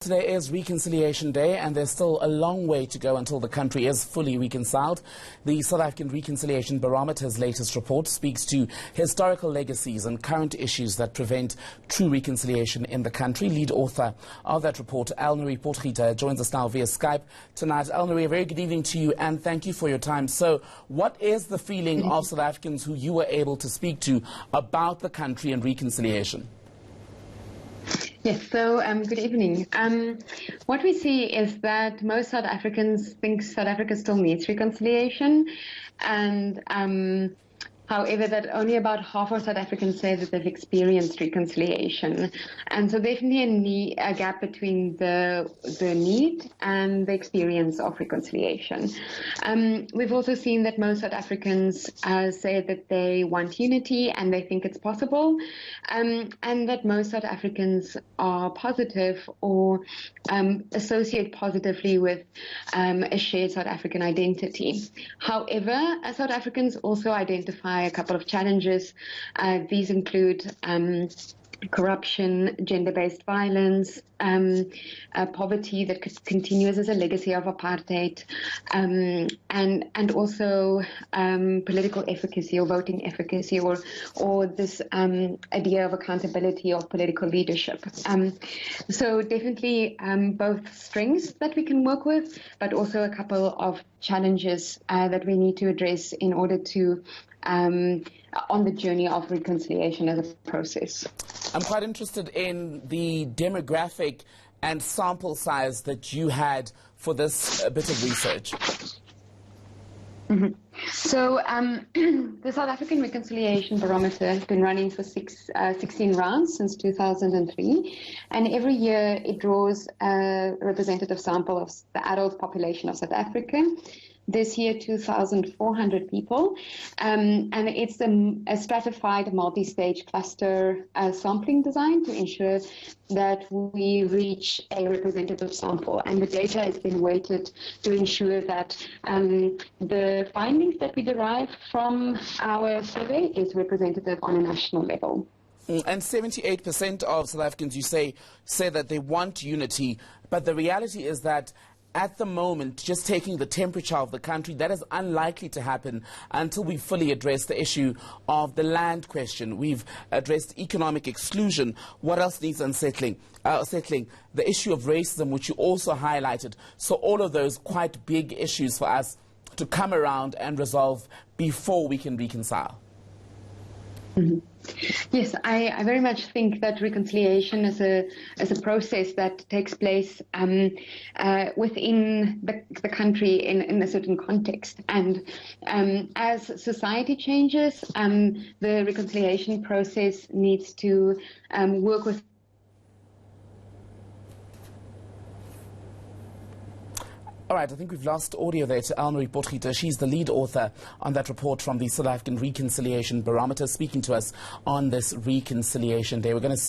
Today is Reconciliation Day, and there's still a long way to go until the country is fully reconciled. The South African Reconciliation Barometer's latest report speaks to historical legacies and current issues that prevent true reconciliation in the country. Lead author of that report, Elnari Potgieter, joins us now via Skype tonight. Elnari, a very good evening to you, and thank you for your time. So, what is the feeling of South Africans who you were able to speak to about the country and reconciliation? Yes, so good evening. What we see is that most South Africans think South Africa still needs reconciliation, and however, that only about half of South Africans say that they've experienced reconciliation. And so definitely a gap between the need and the experience of reconciliation. We've also seen that most South Africans say that they want unity and they think it's possible, and that most South Africans are positive or associate positively with a shared South African identity. However, South Africans also identify a couple of challenges. These include corruption, gender-based violence, poverty that continues as a legacy of apartheid, and also political efficacy or voting efficacy, or this idea of accountability of political leadership. So definitely both strengths that we can work with, but also a couple of challenges that we need to address in order to on the journey of reconciliation as a process. I'm quite interested in the demographic and sample size that you had for this bit of research. Mm-hmm. So the South African Reconciliation Barometer has been running for 16 rounds since 2003, and every year it draws a representative sample of the adult population of South Africa. This year, 2,400 people, and it's a stratified multi-stage cluster sampling design to ensure that we reach a representative sample. And the data has been weighted to ensure that the findings that we derive from our survey is representative on a national level. And 78% of South Africans, you say that they want unity, but the reality is that at the moment, just taking the temperature of the country, that is unlikely to happen until we fully address the issue of the land question. We've addressed economic exclusion. What else needs settling? The issue of racism, which you also highlighted. So all of those quite big issues for us to come around and resolve before we can reconcile. Mm-hmm. Yes, I very much think that reconciliation is a process that takes place within the country in a certain context. And as society changes, the reconciliation process needs to work with. All right, I think we've lost audio there to Elnari Potgieter. She's the lead author on that report from the South African Reconciliation Barometer, speaking to us on this Reconciliation Day. We're going to